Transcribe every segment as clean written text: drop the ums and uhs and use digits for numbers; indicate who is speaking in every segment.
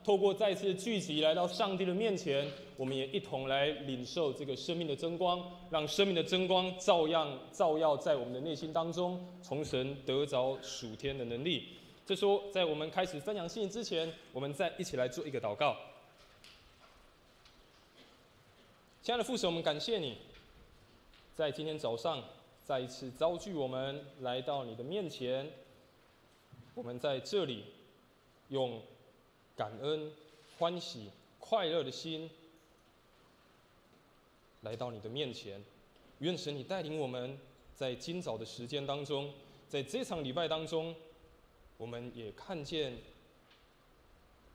Speaker 1: 透过再次聚集来到上帝的面前，我们也一同来领受这个生命的真光，让生命的真光照耀在我们的内心当中，从神得着属天的能力。这时候，在我们开始分享信息之前，我们再一起来做一个祷告。亲爱的父神，我们感谢你，在今天早上再一次召聚我们来到你的面前。我们在这里用感恩、欢喜、快乐的心来到你的面前。愿神你带领我们，在今早的时间当中，在这场礼拜当中，我们也看见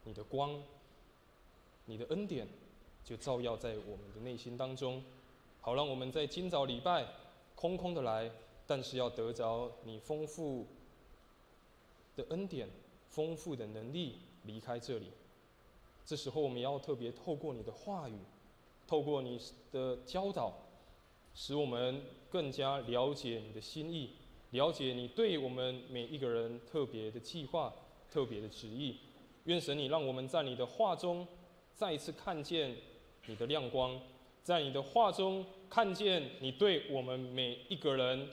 Speaker 1: 你的光，你的恩典就照耀在我们的内心当中，好让我们在今早礼拜空空的来，但是要得着你丰富的恩典、丰富的能力离开这里。这时候我们要特别透过你的话语，透过你的教导，使我们更加了解你的心意，了解你对我们每一个人特别的计划、特别的旨意。愿神你让我们在你的话中再一次看见你的亮光，在你的话中看见你对我们每一个人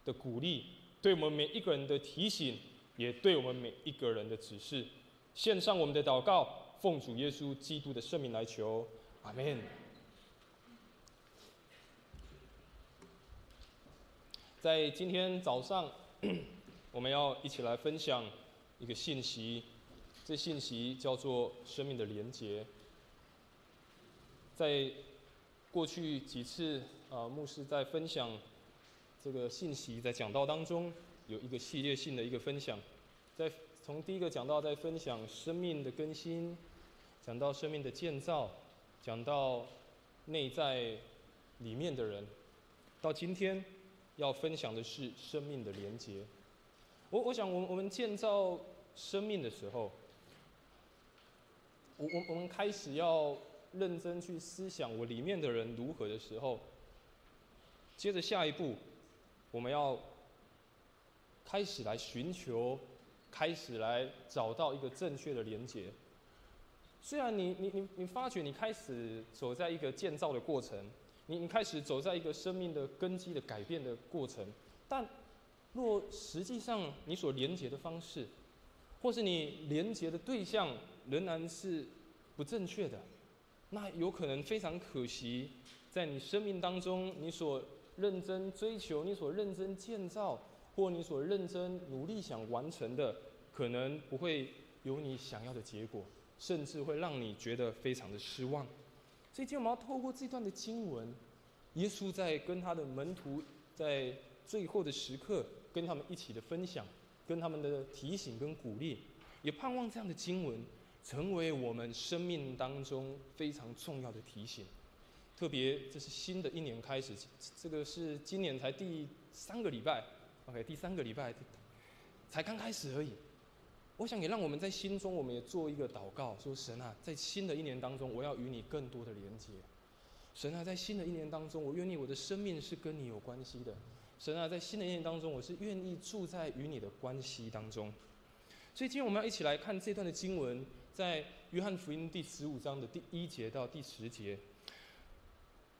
Speaker 1: 的鼓励，对我们每一个人的提醒，也对我们每一个人的指示。献上我们的祷告，奉主耶稣基督的圣名来求，阿们。在今天早上，我们要一起来分享一个信息，这信息叫做生命的连结。在过去几次牧师在分享这个信息，在讲道当中有一个系列性的一个分享，从第一个讲到在分享生命的更新，讲到生命的建造，讲到内在里面的人，到今天要分享的是生命的连结。我想我们建造生命的时候，我们开始要认真去思想我里面的人如何的时候，接着下一步我们要开始来寻求，开始来找到一个正确的连结。虽然你发觉你开始走在一个建造的过程，你开始走在一个生命的根基的改变的过程，但若实际上你所连结的方式，或是你连结的对象仍然是不正确的，那有可能非常可惜，在你生命当中，你所认真追求、你所认真建造，或你所认真努力想完成的，可能不会有你想要的结果，甚至会让你觉得非常的失望。所以今天我们要透过这段的经文，耶稣在跟他的门徒在最后的时刻跟他们一起的分享，跟他们的提醒跟鼓励，也盼望这样的经文成为我们生命当中非常重要的提醒。特别这是新的一年开始，这个是今年才第3个礼拜 ，OK， 第3个礼拜才刚开始而已。我想也让我们在心中，我们也做一个祷告，说神啊，在新的一年当中，我要与你更多的连接。神啊，在新的一年当中，我愿意我的生命是跟你有关系的。神啊，在新的一年当中，我是愿意住在与你的关系当中。所以今天我们要一起来看这段的经文，在约翰福音第15章的第1节到第10节。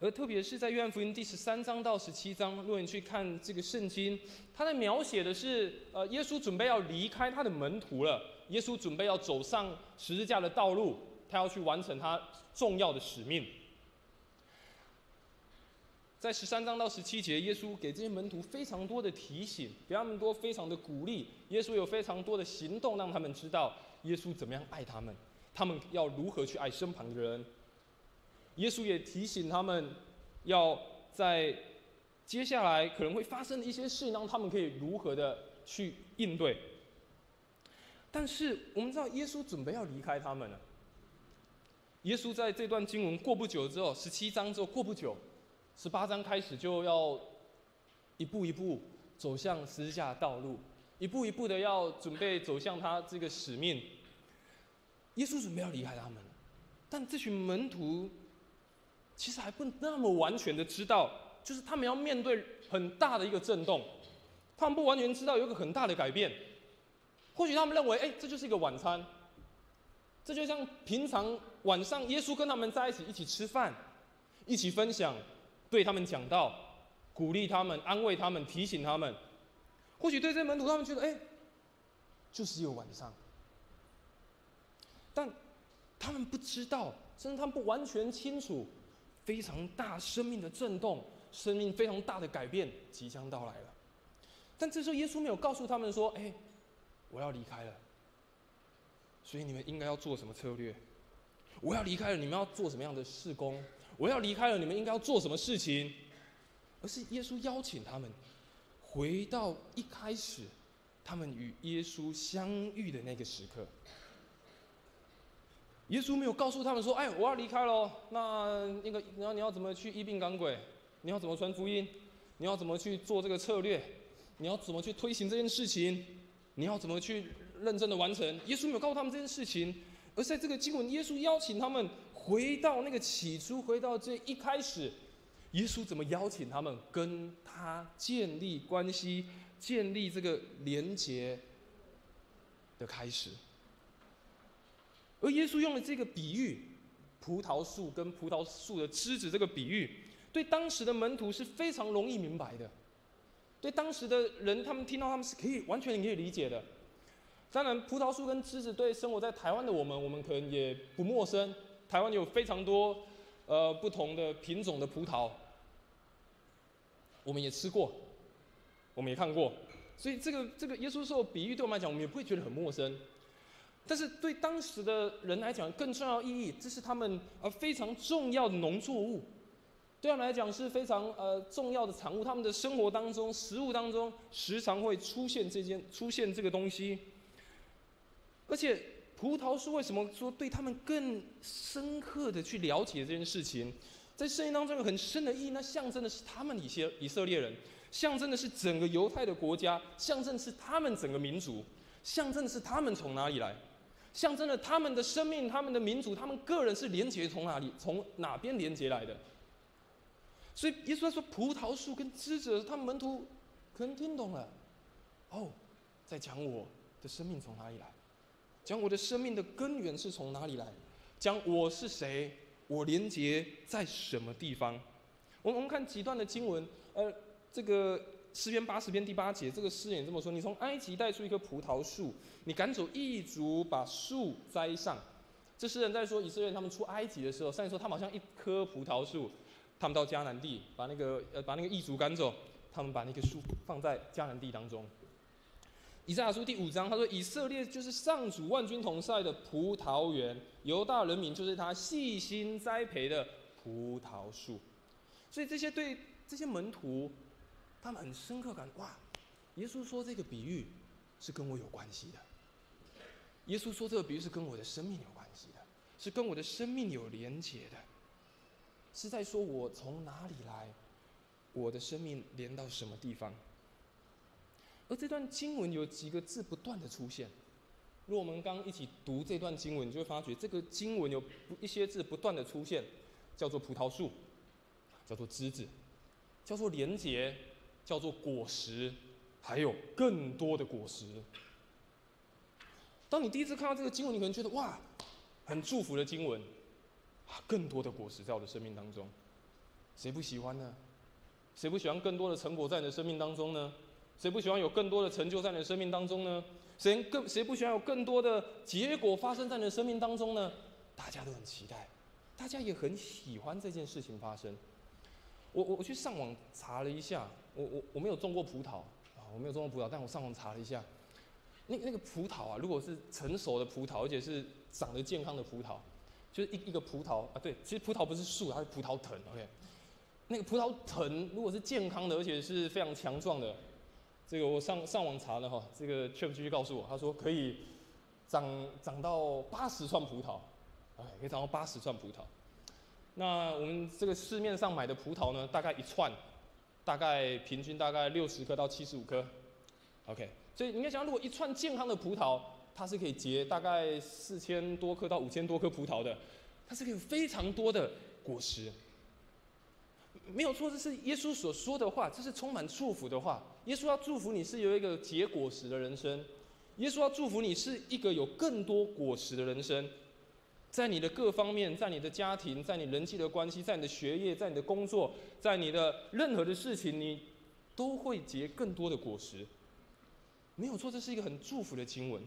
Speaker 1: 而特别是在约翰福音第13章到17章，如果你去看这个圣经，他在描写的是，耶稣准备要离开他的门徒了，耶稣准备要走上十字架的道路，他要去完成他重要的使命。在13章到17节，耶稣给这些门徒非常多的提醒，给他们多非常的鼓励。耶稣有非常多的行动，让他们知道耶稣怎么样爱他们，他们要如何去爱身旁的人。耶稣也提醒他们，要在接下来可能会发生的一些事，让他们可以如何的去应对。但是我们知道，耶稣准备要离开他们了。耶稣在这段经文过不久之后，17章之后过不久，18章开始就要一步一步走向十字架的道路，一步一步的要准备走向他这个使命。耶稣准备要离开他们，但这群门徒其实还不那么完全的知道，就是他们要面对很大的一个震动，他们不完全知道有一个很大的改变。或许他们认为，这就是一个晚餐，这就像平常晚上耶稣跟他们在一起，一起吃饭，一起分享，对他们讲道，鼓励他们，安慰他们，提醒他们。或许对这些门徒，他们觉得，就是一个晚上，但他们不知道，甚至他们不完全清楚，非常大生命的震动，生命非常大的改变即将到来了。但这时候耶稣没有告诉他们说：“我要离开了，所以你们应该要做什么策略？我要离开了，你们要做什么样的事工？我要离开了，你们应该要做什么事情？”而是耶稣邀请他们回到一开始他们与耶稣相遇的那个时刻。耶稣没有告诉他们说：“我要离开了，然后你要怎么去医病赶鬼？你要怎么传福音？你要怎么去做这个策略？你要怎么去推行这件事情？你要怎么去认真的完成？”耶稣没有告诉他们这件事情，而是在这个经文，耶稣邀请他们回到那个起初，回到这一开始，耶稣怎么邀请他们跟他建立关系，建立这个连结的开始。而耶稣用了这个比喻，葡萄树跟葡萄树的枝子这个比喻，对当时的门徒是非常容易明白的。对当时的人，他们听到他们是完全可以理解的。当然，葡萄树跟枝子对生活在台湾的我们可能也不陌生。台湾有非常多不同的品种的葡萄，我们也吃过，我们也看过。所以这个耶稣说的比喻对我们来讲，我们也不会觉得很陌生。但是对当时的人来讲，更重要的意义，这是他们非常重要的农作物，对他们来讲是非常重要的产物。他们的生活当中、食物当中，时常会出现这个东西。而且葡萄树为什么说对他们更深刻的去了解这件事情？在圣经当中有很深的意义，那象征的是他们以色列人，象征的是整个犹太的国家，象征的是他们整个民族，象征的是他们从哪里来。象征了他们的生命、他们的民族、他们个人是连结从哪边连结来的。所以耶稣说葡萄树跟枝子，他们门徒可能听懂了，在讲我的生命从哪里来，讲我的生命的根源是从哪里来，讲我是谁，我连结在什么地方。我们看几段的经文，这个诗篇80篇第8节，这个诗人也这么说：“你从埃及带出一棵葡萄树，你赶走异族，把树栽上。”这诗人在说以色列人他们出埃及的时候，上面说他们好像一棵葡萄树，他们到迦南地把那个异族赶走，他们把那个树放在迦南地当中。以赛亚书第5章他说：“以色列就是上主万军统帅的葡萄园，犹大人民就是他细心栽培的葡萄树。”所以对这些门徒，他们很深刻感，耶稣说这个比喻是跟我有关系的。耶稣说这个比喻是跟我的生命有关系的，是跟我的生命有连结的，是在说我从哪里来，我的生命连到什么地方。而这段经文有几个字不断的出现，如果我们刚一起读这段经文，你就会发觉这个经文有一些字不断的出现，叫做葡萄树，叫做枝子，叫做连结，叫做果实，还有更多的果实。当你第一次看到这个经文，你可能觉得很祝福的经文，更多的果实在我的生命当中，谁不喜欢呢？谁不喜欢更多的成果在你的生命当中呢？谁不喜欢有更多的成就在你的生命当中呢？谁不喜欢有更多的结果发生在你的生命当中呢？大家都很期待，大家也很喜欢这件事情发生。我去上网查了一下，我没有种过葡萄我没有种过葡萄，但我上网查了一下，那个葡萄如果是成熟的葡萄，而且是长得健康的葡萄，就是一个葡萄对，其实葡萄不是树，它是葡萄藤 ，OK。那个葡萄藤如果是健康的，而且是非常强壮的，这个我上网查了这个 ChatGPT 告诉我，他说可以长到80串葡萄，OK， 可以长到80串葡萄。那我们这个市面上买的葡萄呢，大概一串，平均大概60颗到75颗 ，OK。所以你应该想，如果一串健康的葡萄，它是可以结大概4000多颗到5000多颗葡萄的，它是可以有非常多的果实。没有错，这是耶稣所说的话，这是充满祝福的话。耶稣要祝福你是有一个结果实的人生，耶稣要祝福你是一个有更多果实的人生，在你的各方面，在你的家庭，在你人际的关系，在你的学业，在你的工作，在你的任何的事情，你都会结更多的果实。没有错，这是一个很祝福的经文。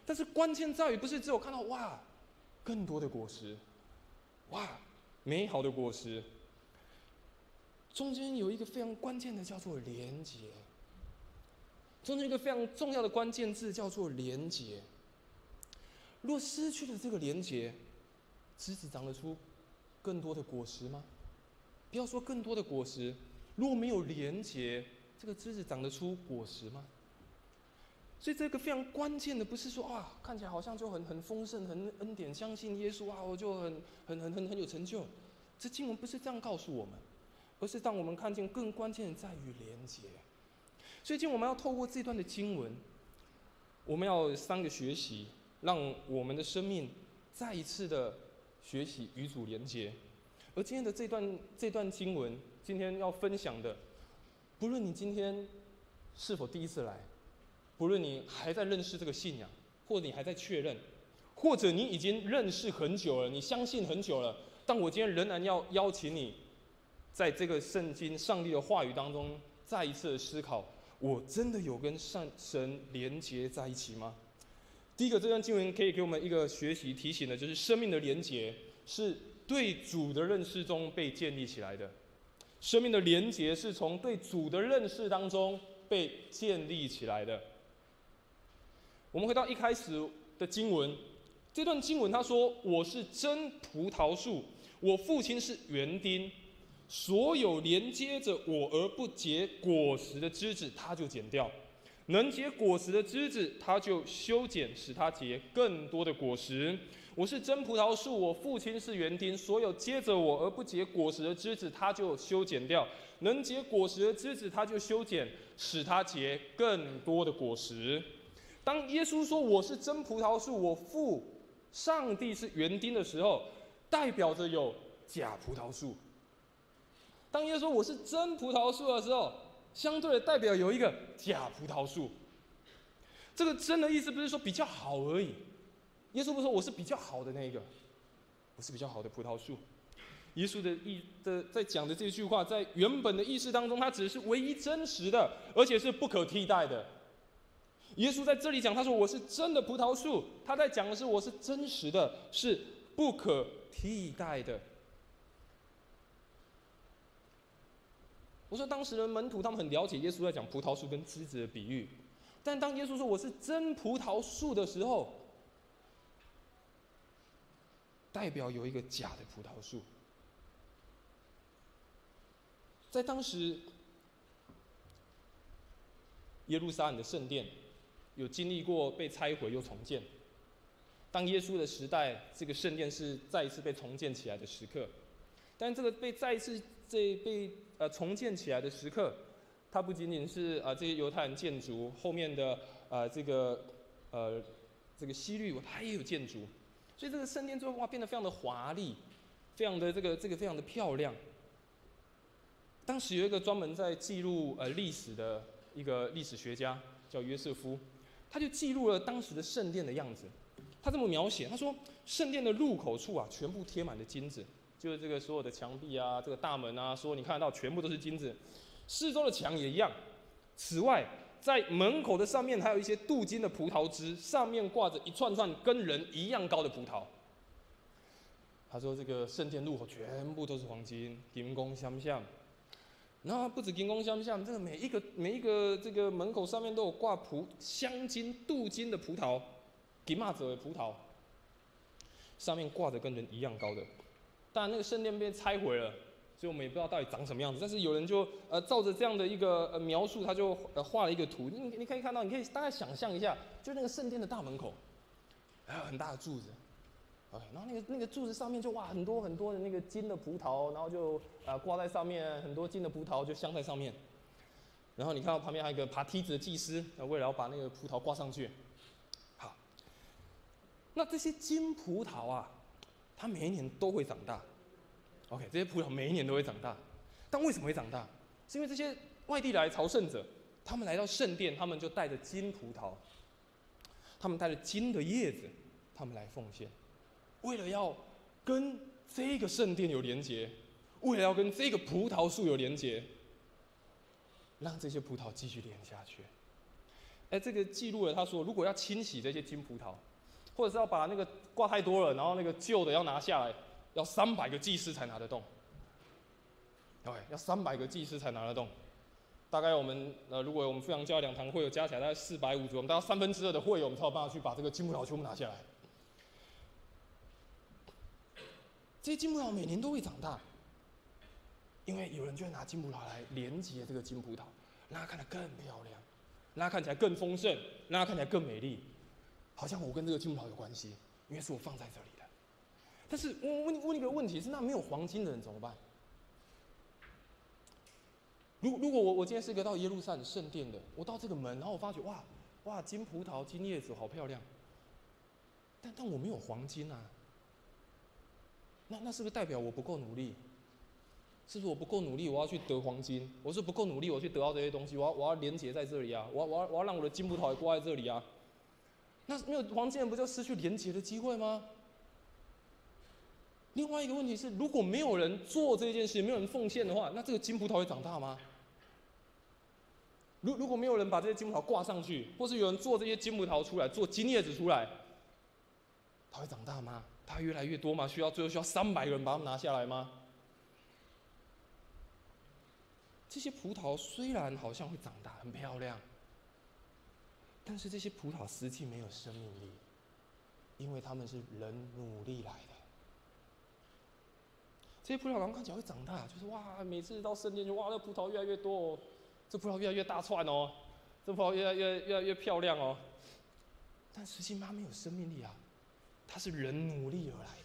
Speaker 1: 但是关键在于，不是只有看到哇，更多的果实，哇，美好的果实。中间有一个非常关键的，叫做连结。中间有一个非常重要的关键字，叫做连结。若失去了这个连结，枝子长得出更多的果实吗？不要说更多的果实，如果没有连结，这个枝子长得出果实吗？所以这个非常关键的，不是说啊，看起来好像就很丰盛、很恩典，相信耶稣啊，我就很有成就。这经文不是这样告诉我们，而是当我们看见更关键的在于连结。所以今天我们要透过这段的经文，我们要3个学习，让我们的生命再一次的学习与主连结。而今天的这段经文，今天要分享的，不论你今天是否第一次来，不论你还在认识这个信仰，或者你还在确认，或者你已经认识很久了，你相信很久了，但我今天仍然要邀请你，在这个圣经上帝的话语当中，再一次的思考：我真的有跟神连结在一起吗？第一个，这段经文可以给我们一个学习提醒的，就是生命的连结是对主的认识中被建立起来的。生命的连结是从对主的认识当中被建立起来的。我们回到一开始的经文，这段经文他说：“我是真葡萄树，我父亲是园丁，所有连接着我而不结果实的枝子，他就剪掉；能结果实的枝子，他就修剪，使它结更多的果实。我是真葡萄树，我父亲是园丁，所有接着我而不结果实的枝子，他就修剪掉；能结果实的枝子，他就修剪，使它结更多的果实。”当耶稣说我是真葡萄树，我父上帝是园丁的时候，代表着有假葡萄树。当耶稣说我是真葡萄树的时候，相对的代表有一个假葡萄树。这个真的意思不是说比较好而已。耶稣不是说我是比较好的那个，我是比较好的葡萄树。耶稣在讲的这句话，在原本的意思当中，它只是唯一真实的，而且是不可替代的。耶稣在这里讲，他说我是真的葡萄树，他在讲的是我是真实的，是不可替代的。我说当时的门徒他们很了解耶稣在讲葡萄树跟枝子的比喻，但当耶稣说我是真葡萄树的时候，代表有一个假的葡萄树。在当时耶路撒冷的圣殿有经历过被拆毁又重建。当耶稣的时代，这个圣殿是再一次被重建起来的时刻。但这个被再一次被重建起来的时刻，它不仅仅是这些犹太人建筑后面的这个西律它也有建筑，所以这个圣殿最后变得非常的华丽，非常的非常的漂亮。当时有一个专门在记录历史的一个历史学家叫约瑟夫，他就记录了当时的圣殿的样子。他这么描写，他说圣殿的入口处全部贴满了金子，就是这个所有的墙壁啊，这个大门啊，说你看得到全部都是金子，四周的墙也一样。此外，在门口的上面还有一些镀金的葡萄枝，上面挂着一串串跟人一样高的葡萄。他说这个圣殿入口全部都是黄金，金光闪闪。然后不止金光闪闪，这个每一个这个门口上面都有挂镶金镀金的葡萄，金马子的葡萄，上面挂着跟人一样高的。当然那个圣殿被拆毁了，所以我们也不知道到底长什么样子。但是有人就照着这样的一个描述，他就画了一个图。你可以看到，你可以大概想象一下，就那个圣殿的大门口，还有很大的柱子。然后那个柱子上面就很多很多的那个金的葡萄，然后就挂在上面，很多金的葡萄就镶在上面。然后你看到旁边还有一个爬梯子的祭司，为了要把那个葡萄挂上去。好，那这些金葡萄它每一年都会长大。OK， 这些葡萄每一年都会长大，但为什么会长大？是因为这些外地来朝圣者，他们来到圣殿，他们就带着金葡萄，他们带着金的叶子，他们来奉献。为了要跟这个圣殿有连结，为了要跟这个葡萄树有连结，让这些葡萄继续连下去。这个记录了他说，如果要清洗这些金葡萄，或者是要把那个挂太多了，然后那个旧的要拿下来，要300个祭司才拿得动。对，要300个祭司才拿得动。大概我们如果我们富阳教2堂会有加起来大概450，我们大概2/3的会友，我们才有办法去把这个金葡萄全部拿下来。这些金葡萄每年都会长大，因为有人就会拿金葡萄来连接这个金葡萄，让它看得更漂亮，让它看起来更丰盛，让它看起来更美丽，好像我跟这个金葡萄有关系，因为是我放在这里的。但是我问一个问题是，那没有黄金的人怎么办？如果我今天是一个到耶路撒冷圣殿的，我到这个门，然后我发觉哇金葡萄金叶子好漂亮，但我没有黄金啊，那是不是代表我不够努力？是不是我不够努力，我要去得黄金？我是不够努力，我去得到这些东西，我要连结在这里啊，我要让我的金葡萄也挂在这里啊。那没有黄金人不就失去连结的机会吗？另外一个问题是，如果没有人做这件事，没有人奉献的话，那这个金葡萄会长大吗？如果没有人把这些金葡萄挂上去，或是有人做这些金葡萄出来，做金叶子出来，它会长大吗？它会越来越多吗？最后需要300个人把它们拿下来吗？这些葡萄虽然好像会长大，很漂亮，但是这些葡萄实际没有生命力，因为它们是人努力来的。这些葡萄刚看起来会长大，就是哇，每次到圣殿就哇，那葡萄越来越多哦，这葡萄越来越大串哦，这葡萄越来越漂亮哦。但实际它没有生命力啊，它是人努力而来的。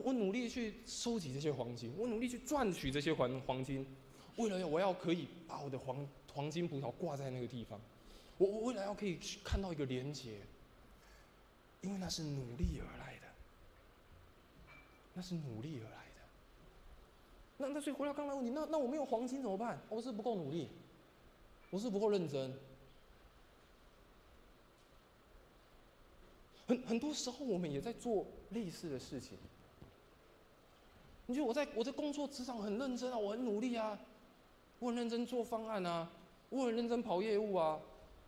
Speaker 1: 我努力去收集这些黄金，我努力去赚取这些黄金，为了我要可以把我的黄金葡萄挂在那个地方，我为了要可以看到一个连结，因为那是努力而来的。那是努力而来的。那所以回到刚才问题，那我没有黄金怎么办？我是不够努力，我是不够认真。很多时候我们也在做类似的事情。你觉得我在工作职场很认真啊，我很努力啊，我很认真做方案啊，我很认真跑业务啊，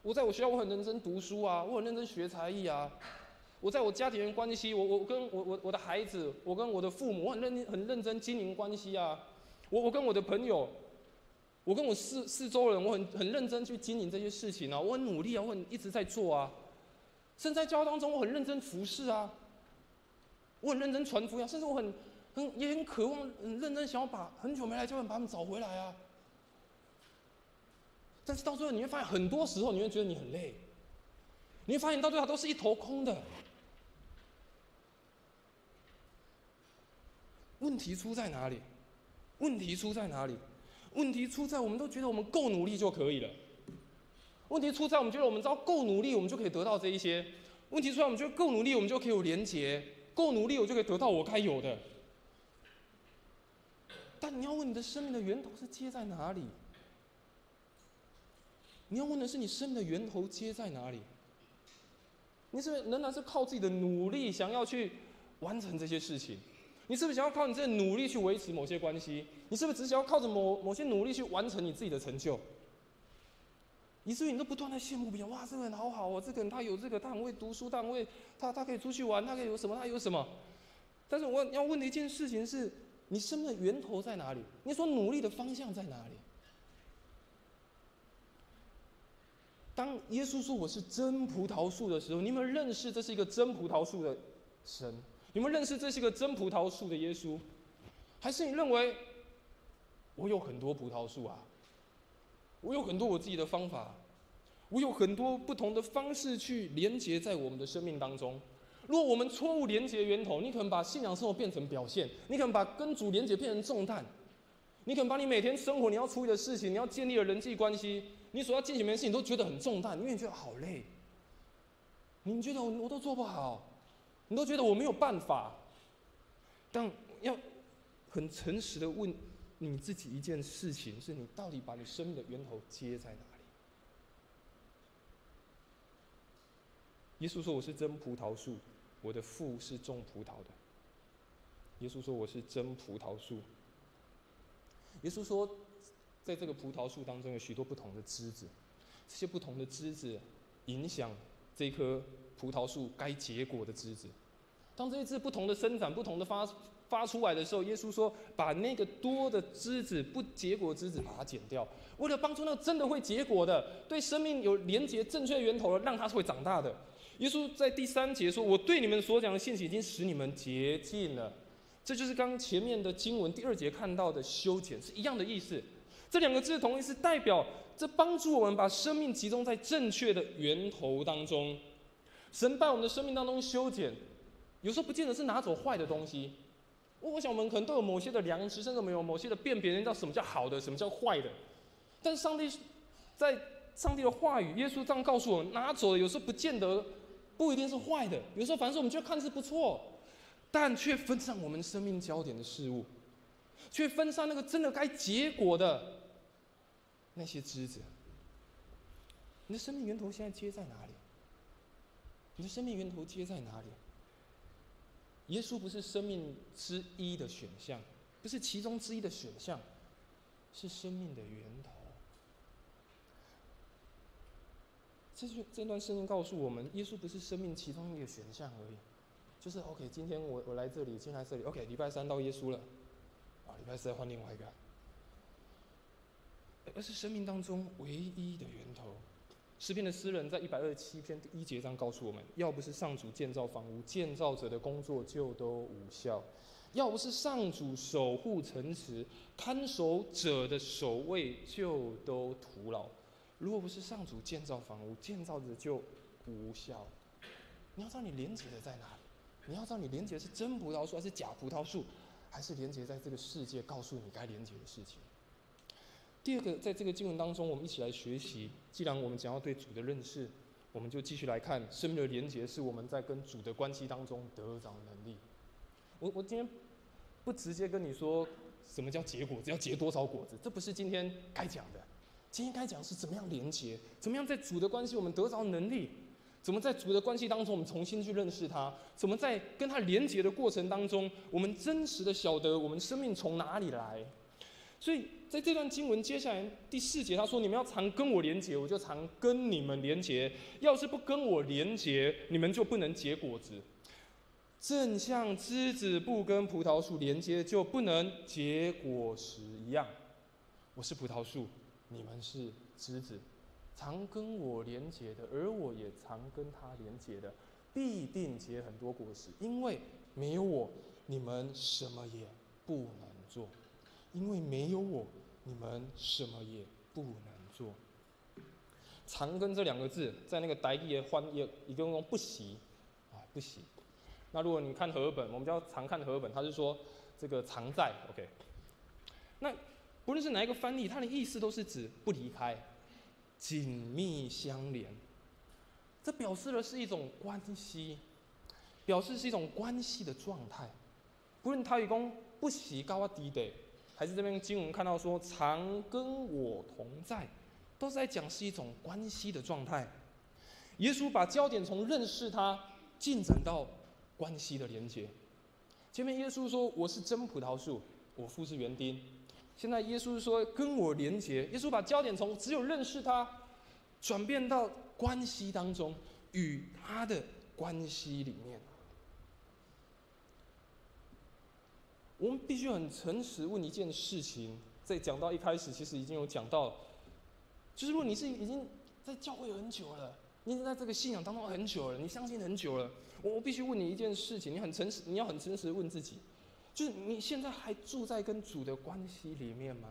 Speaker 1: 我在我学校我很认真读书啊，我很认真学才艺啊。我在我家庭人关系，我跟我的孩子，我跟我的父母，我很认真经营关系啊。我跟我的朋友，我跟我四周人，我很认真去经营这些事情啊。我很努力啊，我一直在做啊。甚至在教会当中，我很认真服侍啊。我很认真传福音，甚至我也很渴望，很认真想要把很久没来教会把他们找回来啊。但是到最后，你会发现，很多时候你会觉得你很累，你会发现到最后都是一头空的。问题出在哪里？问题出在哪里？问题出在我们都觉得我们够努力就可以了。问题出在我们觉得我们只要够努力，我们就可以得到这一些。问题出在我们觉得够努力，我们就可以有连结，够努力我就可以得到我该有的。但你要问你的生命的源头是接在哪里？你要问的是你生命的源头接在哪里？你是不是仍然是靠自己的努力想要去完成这些事情？你是不是想要靠你自己的努力去维持某些关系？你是不是只想要靠着某些努力去完成你自己的成就？以至于你都不断的羡慕别人，哇，这个人好好哦，这个人他有这个，他很会读书，他可以出去玩，他可以有什么，他有什么。但是我要问的一件事情是，你生命的源头在哪里？你所努力的方向在哪里？当耶稣说我是真葡萄树的时候，你们认识这是一个真葡萄树的神？你们认识这是一个真葡萄树的耶稣？还是你认为我有很多葡萄树啊？我有很多我自己的方法，我有很多不同的方式去连结在我们的生命当中。如果我们错误连结源头，你可能把信仰生活变成表现，你可能把跟主连结变成重担，你可能把你每天生活你要处理的事情，你要建立的人际关系，你所要进行的事情都觉得很重担，因为你觉得好累，你觉得我都做不好，你都觉得我没有办法。但要很诚实的问你自己一件事情，是你到底把你生命的源头接在哪里？耶稣说我是真葡萄树，我的父是种葡萄的。耶稣说我是真葡萄树。耶稣说，在这个葡萄树当中有许多不同的枝子，这些不同的枝子影响这棵葡萄树该结果的枝子。当这些枝不同的生长、不同的发出来的时候，耶稣说，把那个多的枝子、不结果的枝子把它剪掉，为了帮助那个真的会结果的、对生命有连结、正确源头的，让它会长大的。耶稣在第3节说：“我对你们所讲的信息已经使你们洁净了。”这就是刚前面的经文第2节看到的修剪是一样的意思。这2个字同意是代表这帮助我们把生命集中在正确的源头当中。神在我们的生命当中修剪，有时候不见得是拿走坏的东西。我想我们可能都有某些的良知，甚至我们有某些的辨别，知道什么叫好的，什么叫坏的。但上帝在上帝的话语，耶稣这样告诉我们，拿走的有时候不一定是坏的，有时候反正是我们觉得看似不错，但却分散我们生命焦点的事物，却分散那个真的该结果的那些枝子。你的生命源头现在接在哪里？你的生命源头接在哪里？耶稣不是生命之一的选项，不是其中之一的选项，是生命的源头。这段圣经告诉我们，耶稣不是生命其中一个选项而已。就是 OK， 今天我来这里，进来这里 ，OK， 礼拜3到耶稣了，礼拜4再换另外一个，而是生命当中唯一的源头。诗篇的诗人在127篇第1节上告诉我们：要不是上主建造房屋，建造者的工作就都无效；要不是上主守护城池，看守者的守卫就都徒劳。如果不是上主建造房屋，建造者就无效。你要知道你连结的在哪里？你要知道你连结的是真葡萄树还是假葡萄树，还是连结在这个世界告诉你该连结的事情。第2个，在这个经文当中，我们一起来学习。既然我们讲要对主的认识，我们就继续来看生命的连结是我们在跟主的关系当中得着能力。我今天不直接跟你说什么叫结果子，要结多少果子，这不是今天该讲的。今天该讲是怎么样连结，怎么样在主的关系我们得着能力，怎么在主的关系当中我们重新去认识他，怎么在跟他连结的过程当中，我们真实的晓得我们生命从哪里来。所以在这段经文接下来第4节，他说：“你们要常跟我连结，我就常跟你们连结。要是不跟我连结，你们就不能结果子。正像枝子不跟葡萄树连接，就不能结果实一样。我是葡萄树，你们是枝子。常跟我连结的，而我也常跟他连结的，必定结很多果实。因为没有我，你们什么也不能做。因为没有我，你们什么也不能做。”常跟这2个字，在那个台语的翻译，一共用不习不习。那如果你看和本，我们就要常看和本，他是说这个常在 ，OK。那不论是哪一个翻译，它的意思都是指不离开、紧密相连。这表示的是一种关系，表示是一种关系的状态。不论他讲不习高啊低的，还是这边经文看到说常跟我同在，都是在讲是一种关系的状态。耶稣把焦点从认识他进展到关系的连结。前面耶稣说我是真葡萄树，我父是园丁。现在耶稣说跟我连结，耶稣把焦点从只有认识他转变到关系当中，与他的关系里面。我们必须很诚实问一件事情，在讲到一开始其实已经有讲到，就是如果你是已经在教会很久了，你已经在这个信仰当中很久了，你相信很久了，我必须问你一件事情，你要很诚实的问自己，就是你现在还住在跟主的关系里面吗？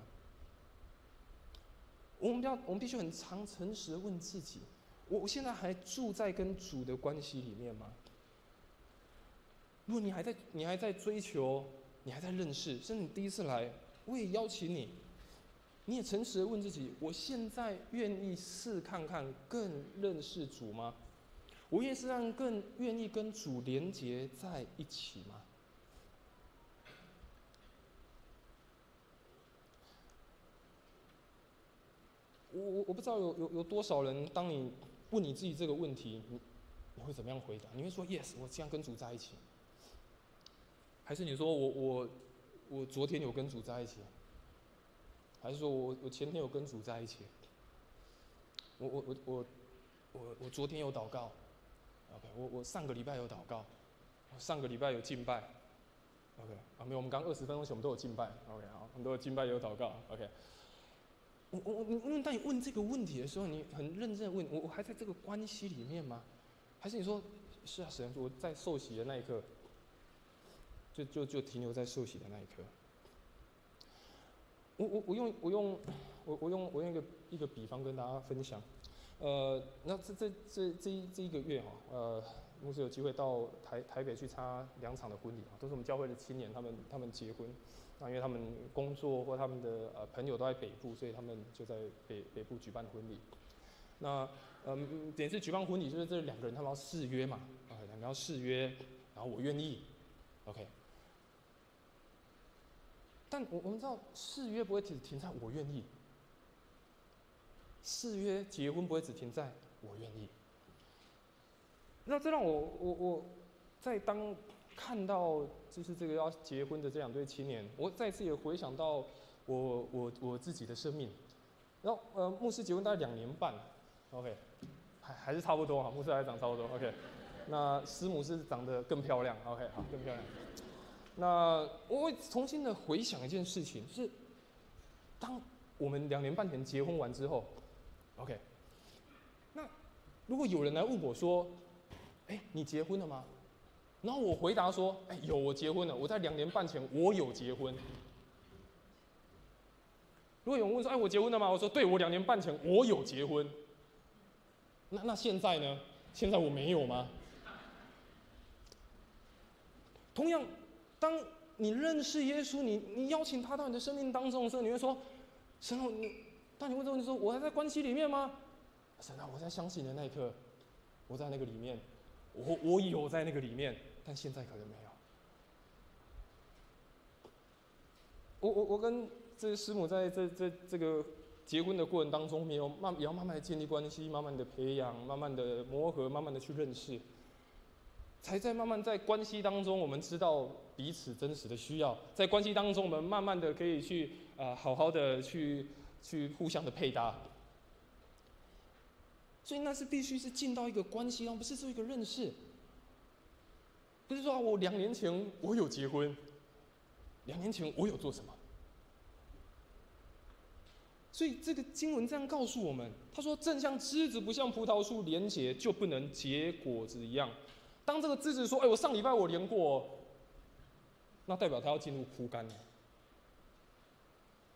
Speaker 1: 我们必须很诚实的问自己，我现在还住在跟主的关系里面吗？如果你还在追求，你还在认识，甚至你第一次来，我也邀请你，你也诚实的问自己：我现在愿意试看看更认识主吗？我也是更愿意跟主连结在一起吗？我不知道有多少人，当你问你自己这个问题，你会怎么样回答？你会说 yes， 我这样跟主在一起，还是你说我昨天有跟主在一起，还是说我前天有跟主在一起？我昨天有祷告 ，OK， 我上个礼拜有祷告，我上个礼拜有敬拜 ，OK， 没有，我们刚20分钟前我们都有敬拜 ，OK， 好，我们都有敬拜也有祷告 ，OK。当你问这个问题的时候，你很认真的问我还在这个关系里面吗？还是你说是啊，神，我在受洗的那一刻，就停留在受洗的那一刻。我用一个比方跟大家分享，那这一个月哈，牧师有机会到台北去参加2场的婚礼啊，都是我们教会的青年他们结婚，那因为他们工作或他们的朋友都在北部，所以他们就在北部举办婚礼。那点是举办婚礼，就是这2个人他们要誓约嘛，啊，2个人要誓约，然后我愿意 ，OK。但我们知道誓约不会只停在我愿意，誓约结婚不会只停在我愿意。那这让我在当看到就是这个要结婚的这2对青年，我再次也回想到我自己的生命。然后牧师结婚大概2年半 ，OK， 还是差不多哈，牧师还长差不多 ，OK。那师母是长得更漂亮 ，OK， 好，更漂亮。那我会重新的回想一件事情，就是当我们2年半前结婚完之后 ，OK， 那如果有人来问我说，你结婚了吗？然后我回答说，有，我结婚了，我在2年半前我有结婚。如果有人问说，我结婚了吗？我说，对，我2年半前我有结婚。那现在呢？现在我没有吗？同样，当你认识耶稣，你邀请他到你的生命当中的时候，你会说，神啊，当你问这个问题说，我还在关系里面吗？神啊，我在相信的那一刻，我在那个里面，我有在那个里面，但现在可能没有。我跟这个师母在这个结婚的过程当中，也要慢慢的建立关系，慢慢的培养，慢慢的磨合，慢慢的去认识。才在慢慢在关系当中，我们知道彼此真实的需要，在关系当中，我们慢慢的可以去好好的去互相的配搭。所以那是必须是进到一个关系当中，不是做一个认识。不是说我2年前我有结婚，2年前我有做什么。所以这个经文这样告诉我们，他说：“正像枝子不像葡萄树连结，就不能结果子一样。”当这个枝子说：“我上礼拜我连过，那代表它要进入枯干了。”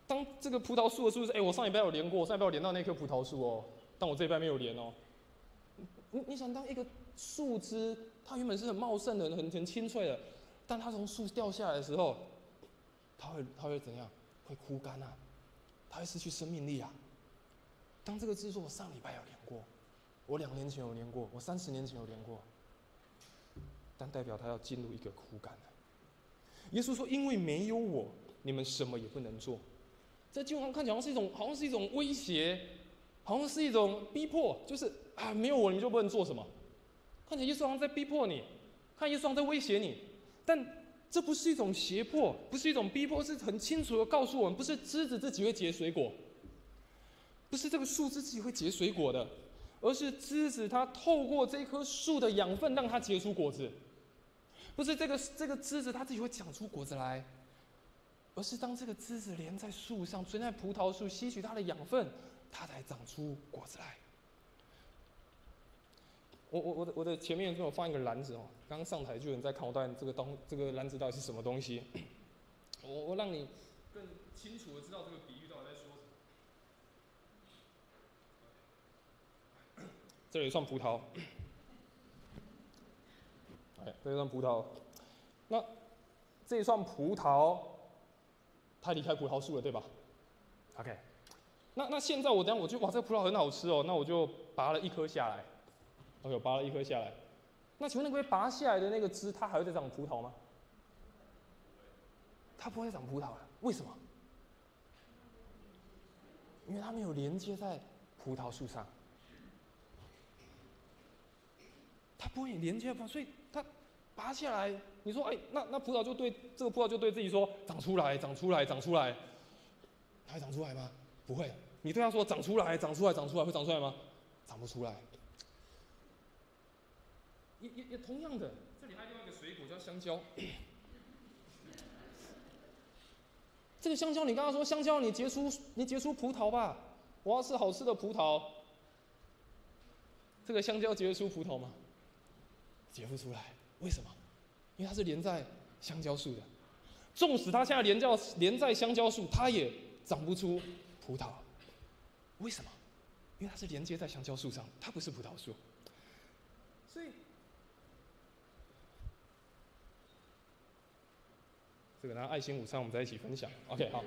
Speaker 1: 当这个葡萄树的树是：“我上礼拜有连过，上礼拜我连到那棵葡萄树哦，但我这礼拜没有连哦。”你想，当一个树枝，它原本是很茂盛的、很清脆的，但它从树掉下来的时候，它会怎样？会枯干啊，它会失去生命力啊。当这个枝说：“我上礼拜有连过，我2年前有连过，我30年前有连过。”但代表他要进入一个枯干了。耶稣说：“因为没有我，你们什么也不能做。”在经文上看起来好像是一种威胁，好像是一种逼迫，就是没有我你们就不能做什么。看起来耶稣好像在逼迫你，看耶稣好像在威胁你，但这不是一种胁迫，不是一种逼迫，是很清楚的告诉我们，不是枝子自己会结水果，不是这个树枝自己会结水果的，而是枝子它透过这棵树的养分让它结出果子。不是这个枝子它自己会长出果子来，而是当这个枝子连在树上，存在葡萄树，吸取它的养分，它才长出果子来。我的前面有放一个篮子哦，刚刚上台就有人在看我到底这个篮子到底是什么东西。我让你更清楚的知道这个比喻到底在说什么。这里算葡萄。这一串葡萄，那这一串葡萄，它离开葡萄树了，对吧 ？OK， 那现在我觉得哇，这个葡萄很好吃哦，那我就拔了1颗下来。OK， 我拔了1颗下来。那请问那个被拔下来的那个枝，它还会再长葡萄吗？它不会再长葡萄了，为什么？因为它没有连接在葡萄树上。它不会连接所以它拔下来，你说哎，那葡萄就对这个葡萄就对自己说长出来，长出来，长出来，它会长出来吗？不会。你对它说长出来，长出来，长出来，会长出来吗？长不出来。也同样的，这里还有另外一个水果叫香蕉。这个香蕉，你刚刚说香蕉，你结出葡萄吧？我要吃好吃的葡萄。这个香蕉结得出葡萄吗？结不出来，为什么？因为它是连在香蕉树的。纵使它现在连在香蕉树，它也长不出葡萄。为什么？因为它是连接在香蕉树上，它不是葡萄树。所以，这个拿爱心午餐，我们在一起分享。OK， 好。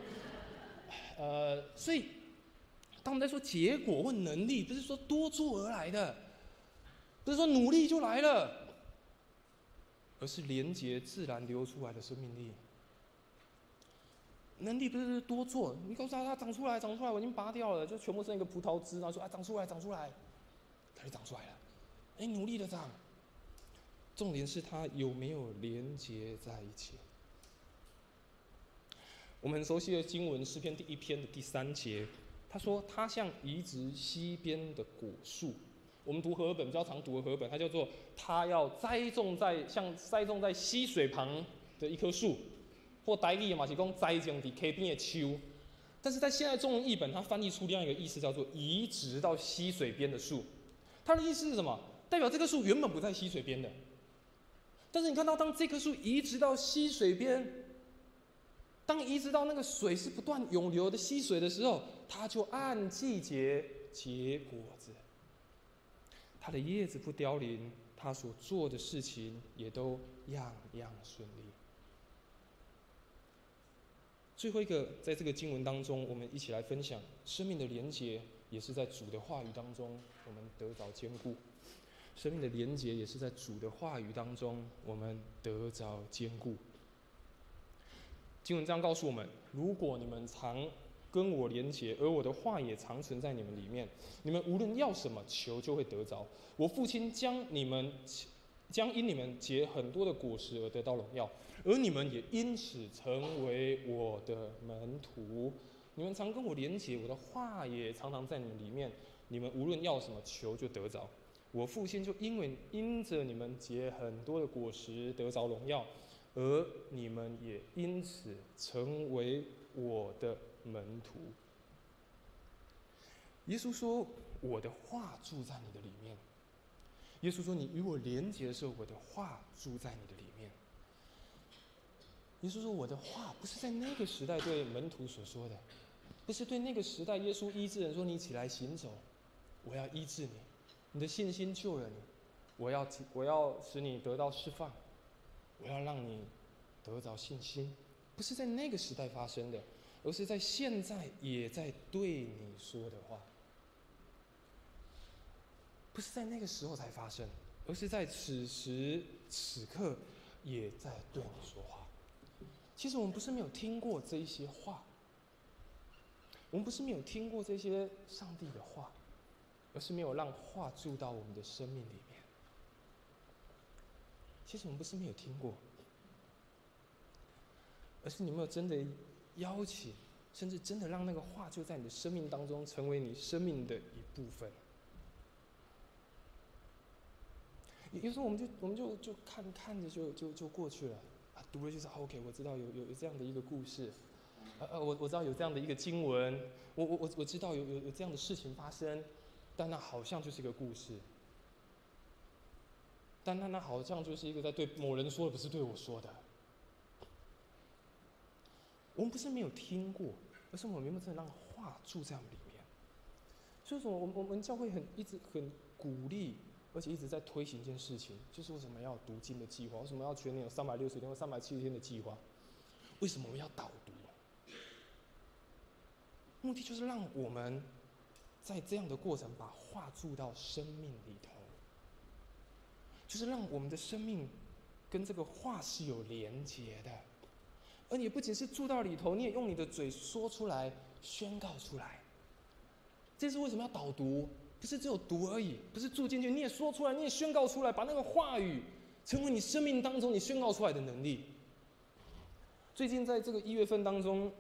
Speaker 1: 所以，当我们在说结果或能力，不是说多做而来的，不是说努力就来了，而是连结自然流出来的生命力。能力不是多做，你告诉他长出来，长出来，我已经拔掉了，就全部剩一个葡萄枝，然后说长出来，长出来，它就长出来了。努力的长。重点是它有没有连结在一起。我们很熟悉的经文诗篇第1篇的第3节，他说他像移植溪边的果树。我们读和合本比较常读的和合本，它叫做他要栽种在溪水旁的一棵树，或台语嘛是讲栽种在溪边的树。但是在现在中文译本，它翻译出另外一个意思，叫做移植到溪水边的树。它的意思是什么？代表这棵树原本不在溪水边的，但是你看到当这棵树移植到溪水边，当移植到那个水是不断涌流的溪水的时候，它就按季节结果子。它的叶子不凋零，它所做的事情也都样样顺利。最后一个，在这个经文当中，我们一起来分享生命的连结，也是在主的话语当中，我们得着坚固。生命的连结也是在主的话语当中，我们得着坚固。经文这样告诉我们：如果你们常跟我连结，而我的话也常存在你们里面，你们无论要什么，求就会得着。我父亲将因你们结很多的果实而得到荣耀，而你们也因此成为我的门徒。你们常跟我连结，我的话也常常在你们里面，你们无论要什么，求就得着。我父亲就因着你们结很多的果实得着荣耀，而你们也因此成为我的门徒。耶稣说：“我的话住在你的里面。”耶稣说：“你与我连结的时候，我的话住在你的里面。”耶稣说：“我的话不是在那个时代对门徒所说的，不是对那个时代耶稣医治人说你起来行走，我要医治你，你的信心救了你，我要使你得到释放，我要让你得着信心，不是在那个时代发生的，而是在现在也在对你说的话。不是在那个时候才发生，而是在此时此刻也在对你说话。其实我们不是没有听过这一些话，我们不是没有听过这些上帝的话，而是没有让话住到我们的生命里面。其实我们不是没有听过，而是你没有真的邀请，甚至真的让那个话就在你的生命当中成为你生命的一部分。有时候我们就看着就过去了啊，读了就是 OK， 我知道有这样的一个故事，我知道有这样的一个经文，我知道有这样的事情发生，但那好像就是一个故事，但那好像就是一个在对某人说的，不是对我说的。我们不是没有听过，而是我们有没有真的让话住在我们里面？所以说，我们教会一直很鼓励。而且一直在推行一件事情，就是为什么要有读经的计划？为什么要全年有360天或370天的计划？为什么我们要导读？目的就是让我们在这样的过程把话注到生命里头，就是让我们的生命跟这个话是有连结的，而你不仅是注到里头，你也用你的嘴说出来、宣告出来。这是为什么要导读？不是只有读而已，不是住进去，你也说出来，你也宣告出来，把那个话语成为你生命当中你宣告出来的能力。最近在这个1月份当中，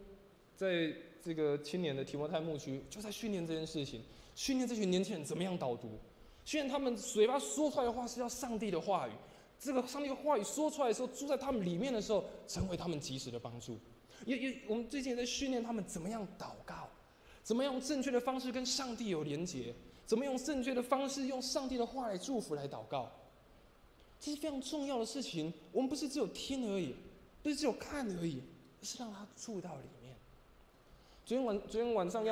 Speaker 1: 在这个青年的提摩太牧区，就在训练这件事情，训练这群年轻人怎么样导读，训练他们嘴巴说出来的话是要上帝的话语，这个上帝的话语说出来的时候，住在他们里面的时候，成为他们及时的帮助。我们最近也在训练他们怎么样祷告，怎么样用正确的方式跟上帝有连结，怎么用正确的方式用上帝的话来祝福来祷告，这是非常重要的事情。我们不是只有听而已，不是只有看而已，而是让他住到里面。昨天晚上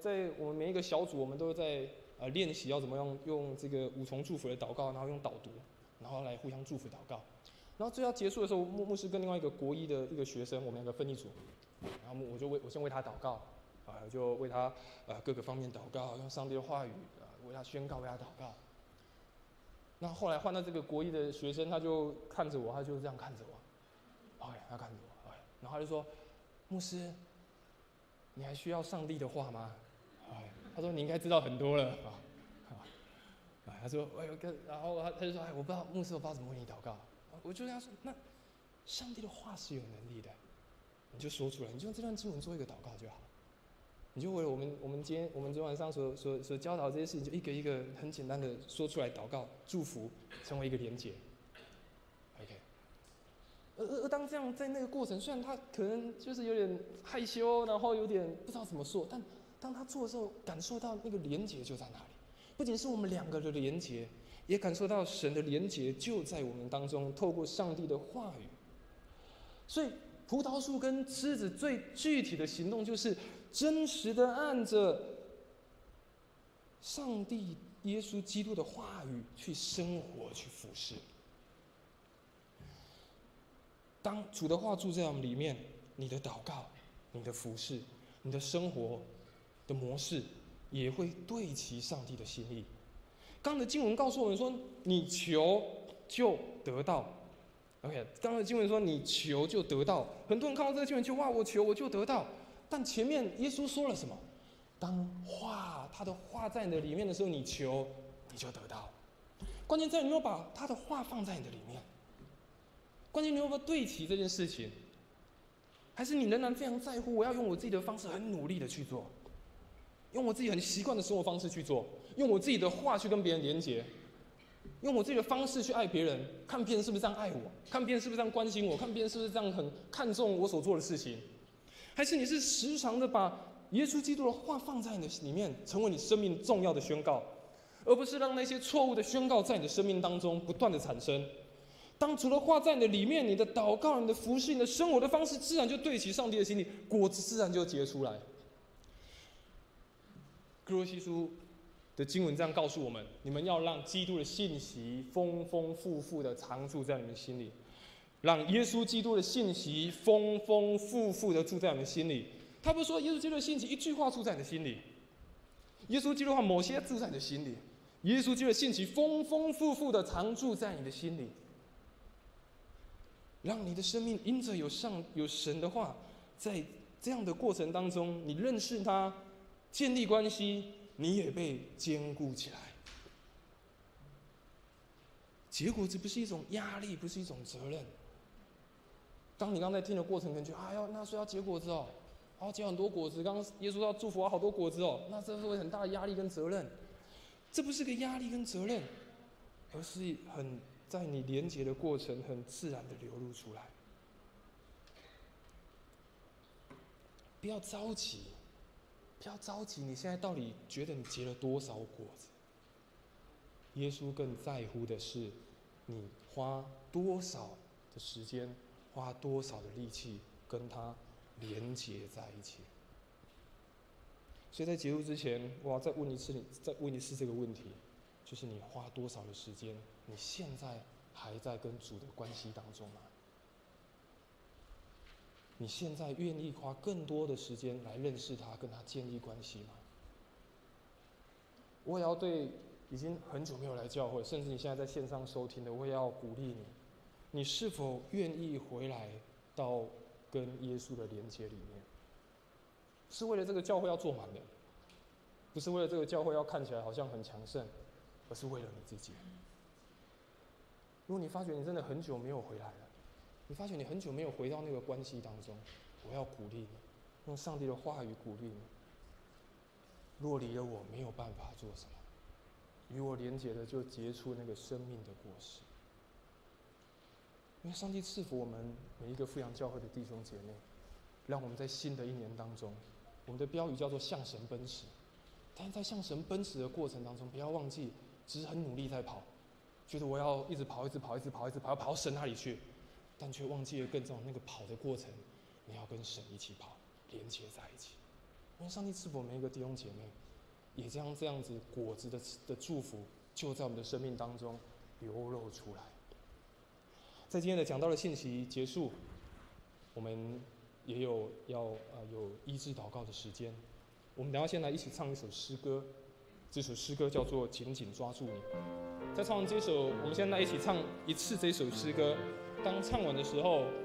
Speaker 1: 在我们每一个小组，我们都在练习要怎么样用这个5重祝福的祷告，然后用导读，然后来互相祝福祷告。然后最要结束的时候，牧师跟另外一个国一的一个学生，我们2个分一组，然后我先为他祷告，就为他各个方面祷告，用上帝的话语为他宣告，为他祷告。那后来换到这个国一的学生，他就看着我，他就这样看着我，他看着我，然后他就说：“牧师，你还需要上帝的话吗？”他说：“你应该知道很多了。”他说：“然后他就说：‘我不知道，牧师，我不知道怎么为你祷告。’我就跟他说：‘那上帝的话是有能力的，你就说出来，你就用这段经文做一个祷告就好。你就为了我们昨天晚上所教导这些事情，就一个一个很简单的说出来，祷告、祝福，成为一个连结。OK。而当这样在那个过程，虽然他可能就是有点害羞，然后有点不知道怎么说，但当他做的时候，感受到那个连结就在那里。不仅是我们2个的连结，也感受到神的连结就在我们当中，透过上帝的话语。所以葡萄树跟枝子最具体的行动，就是真实的按着上帝耶稣基督的话语去生活、去服侍。当主的话住在我们里面，你的祷告、你的服侍、你的生活的模式，也会对齐上帝的心意。刚刚的经文告诉我们说，你求就得到。OK， 刚刚的经文说你求就得到，很多人看到这个经文就哇，我求我就得到。但前面耶稣说了什么？当他的话在你的里面的时候，你求你就得到。关键在于你有没有把他的话放在你的里面。关键你有没有对齐这件事情？还是你仍然非常在乎，我要用我自己的方式很努力的去做，用我自己很习惯的生活方式去做，用我自己的话去跟别人连结，用我自己的方式去爱别人，看别人是不是这样爱我，看别人是不是这样关心我，看别人是不是这样很看重我所做的事情。还是你是时常的把耶稣基督的话放在你的里面，成为你生命重要的宣告，而不是让那些错误的宣告在你的生命当中不断的产生。当主的话在你的里面，你的祷告、你的服事、你的生活的方式，自然就对齐上帝的心意，果子自然就结出来。哥罗西书的经文这样告诉我们：你们要让基督的信息丰丰富富的常住在你们心里，让耶稣基督的信息丰丰富富的住在你们心里。他不是说耶稣基督的信息一句话住在你的心里，耶稣基督的话某些住在你的心里，耶稣基督的信息丰丰富富的常住在你的心里。让你的生命因着有神的话，在这样的过程当中，你认识他，建立关系，你也被坚固起来。结果这不是一种压力，不是一种责任。当你刚才听的过程，可能觉得那是要结果子哦，结很多果子。刚刚耶稣要祝福我好多果子哦，那这是会很大的压力跟责任。这不是个压力跟责任，而是很在你连结的过程很自然的流露出来。不要着急，不要着急，你现在到底觉得你结了多少果子？耶稣更在乎的是你花多少的时间，花多少的力气跟他连结在一起。所以在结束之前，我要再问一次这个问题，就是你花多少的时间？你现在还在跟主的关系当中吗？你现在愿意花更多的时间来认识他，跟他建立关系吗？我也要对已经很久没有来教会，甚至你现在在线上收听的，我也要鼓励你，你是否愿意回来到跟耶稣的连接里面？是为了这个教会要做满的，不是为了这个教会要看起来好像很强盛，而是为了你自己。如果你发觉你真的很久没有回来了，你发觉你很久没有回到那个关系当中，我要鼓励你，用上帝的话语鼓励你。若离了我，没有办法做什么。与我连结的，就结出那个生命的果实。因为上帝赐福我们每一个富阳教会的弟兄姐妹，让我们在新的一年当中，我们的标语叫做向神奔驰。但是在向神奔驰的过程当中，不要忘记，只是很努力在跑，觉得我要一直跑，要跑到神那里去，但却忘记了更重要那个跑的过程，你要跟神一起跑，连接在一起。因为上帝赐福每一个弟兄姐妹，也将这样子果子的祝福，就在我们的生命当中流露出来。在今天的讲道的信息结束，我们也有有医治祷告的时间。我们等一下先来一起唱一首诗歌，这首诗歌叫做《紧紧抓住你》。在唱完这首，我们现在来一起唱一次这首诗歌。当唱完的时候，